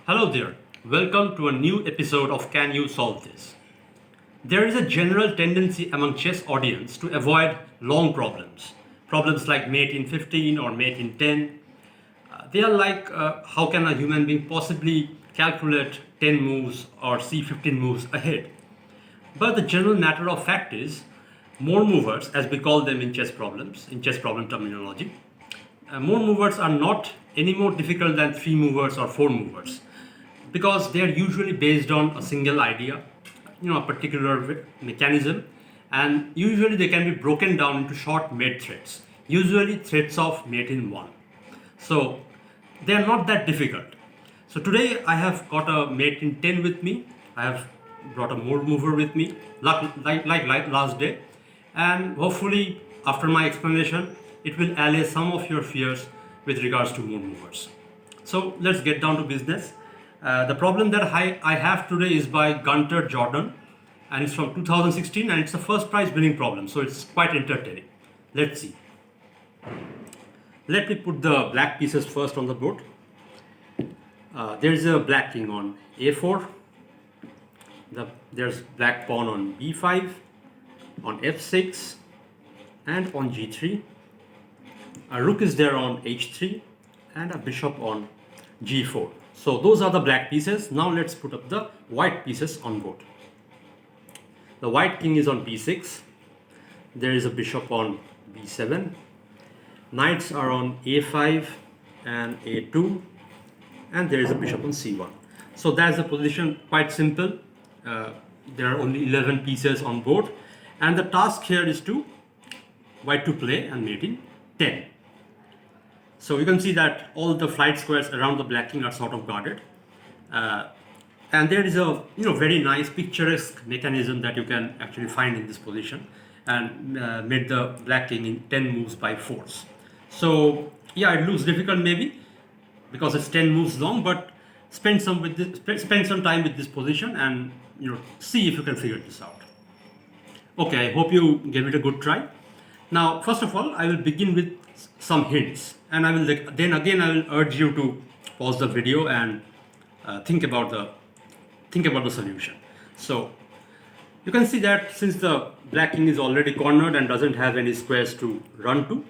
Hello there. Welcome to a new episode of Can You Solve This? There is a general tendency among chess audience to avoid long problems. Problems like mate in 15 or mate in 10. They are like how can a human being possibly calculate 10 moves or see 15 moves ahead? But the general matter of fact is more movers, as we call them in chess problems, in chess problem terminology, more movers are not any more difficult than three movers or four movers because they are usually based on a single idea, a particular mechanism, and usually they can be broken down into short mate threads, usually threads of mate in one. So they are not that difficult. So today I have got a mate in 10 with me. I have brought a more mover with me, like last day, and hopefully after my explanation, it will allay some of your fears with regards to more movers. So let's get down to business. The problem that I have today is by Gunter Jordan, and it's from 2016, and it's a first prize winning problem, so it's quite entertaining. Let's see. Let me put the black pieces first on the board. There is a black king on a4. There's black pawn on b5, on f6, and on g3. A rook is there on h3, and a bishop on g4. So those are the black pieces. Now let's put up the white pieces on board. The white king is on b6. There is a bishop on b7. Knights are on a5 and a2. And there is a bishop on c1. So that's the position, quite simple. There are only 11 pieces on board. And the task here is to white to play and mate in 10. So you can see that all the flight squares around the black king are sort of guarded. And there is a very nice picturesque mechanism that you can actually find in this position, and made the black king in 10 moves by force. So yeah, it looks difficult maybe because it's 10 moves long, but spend some time with this position and see if you can figure this out. Okay, I hope you gave it a good try. Now, first of all, I will begin with some hints, and I will urge you to pause the video and think about the solution. So you can see that since the black king is already cornered and doesn't have any squares to run to,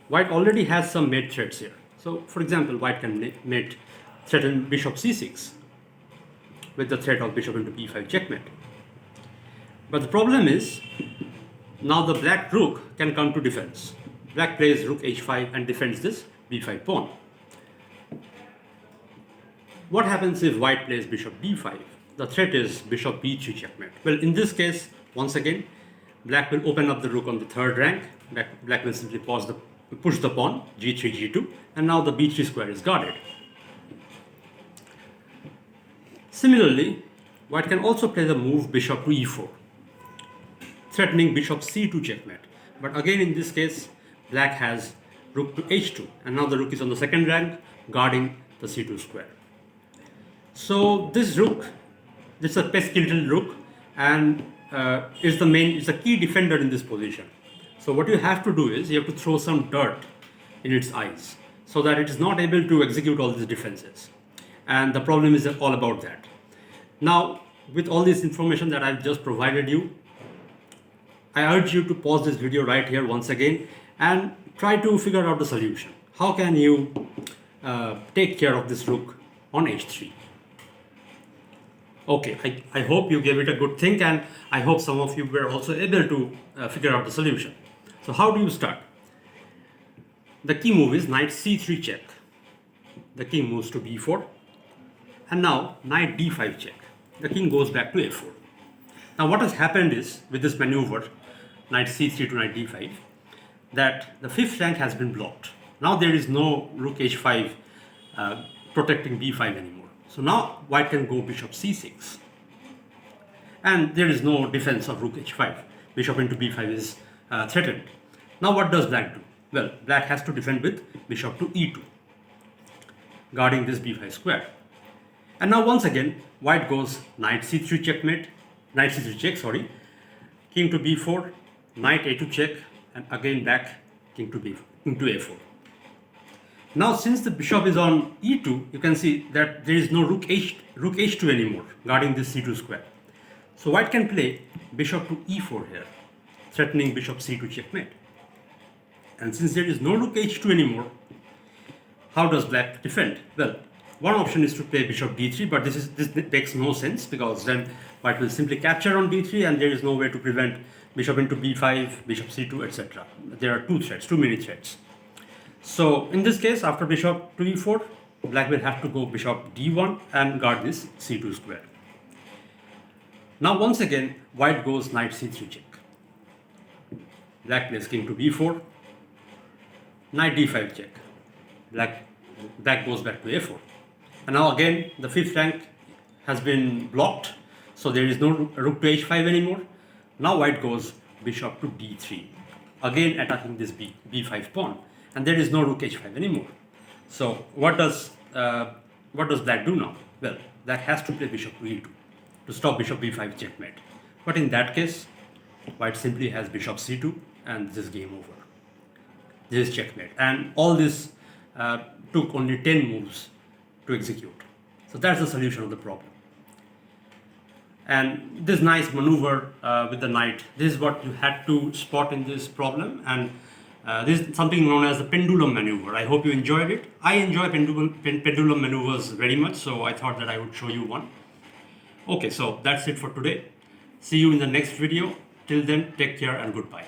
white already has some mate threats here. So for example, white can threaten bishop c6 with the threat of bishop into b5 checkmate. But the problem is, now the black rook can come to defense. Black plays rook h5 and defends this b5 pawn. What happens if white plays bishop b5? The threat is bishop b3 checkmate. Well, in this case, once again, black will open up the rook on the third rank. Black will simply push the pawn, g3, g2, and now the b3 square is guarded. Similarly, white can also play the move bishop to e4, threatening bishop c2 checkmate. But again, in this case, black has rook to h2, and now the rook is on the second rank, guarding the c2 square. So this rook, this is a pesky little rook, and is the key defender in this position. So what you have to do is you have to throw some dirt in its eyes so that it is not able to execute all these defenses. And the problem is all about that. Now, with all this information that I've just provided you, I urge you to pause this video right here once again and try to figure out the solution. How can you take care of this rook on h3? Okay, I hope you gave it a good think, and I hope some of you were also able to figure out the solution. So how do you start? The key move is knight c3 check. The king moves to b4, and now knight d5 check. The king goes back to a4. Now what has happened is, with this maneuver, knight c3 to knight d5, that the fifth rank has been blocked. Now there is no rook h5 protecting b5 anymore. So now white can go bishop c6. And there is no defense of rook h5. Bishop into b5 is threatened. Now what does black do? Well, black has to defend with bishop to e2, guarding this b5 square. And now once again, white goes knight c3 checkmate, knight c3 check, king to b4, knight a2 check, and again back king to a4. Now, since the bishop is on e2, you can see that there is no rook h2 anymore, guarding this c2 square. So white can play bishop to e4 here, threatening bishop c2 checkmate. And since there is no rook h2 anymore, how does black defend? Well, one option is to play bishop d3, but this makes no sense, because then white will simply capture on d3 and there is no way to prevent bishop into b5, bishop c2, etc. There are too many threats. So in this case, after bishop to e4, black will have to go bishop d1 and guard this c2 square. Now once again, white goes knight c3 check. Black plays king to b4, knight d5 check. Black goes back to a4. And now again, the fifth rank has been blocked, so there is no rook to h5 anymore. Now white goes bishop to d3, again attacking this b5 pawn, and there is no rook h5 anymore. So what does black do now? Well, black has to play bishop to e2 to stop bishop b5 checkmate. But in that case, white simply has bishop c2, and this is game over. This is checkmate, and all this took only 10 moves to execute. So that's the solution of the problem. And this nice maneuver with the knight, this is what you had to spot in this problem, and this is something known as the pendulum maneuver. I hope you enjoyed it. I enjoy pendulum maneuvers very much, so I thought that I would show you one. Okay, so that's it for today. See you in the next video. Till then, take care and goodbye.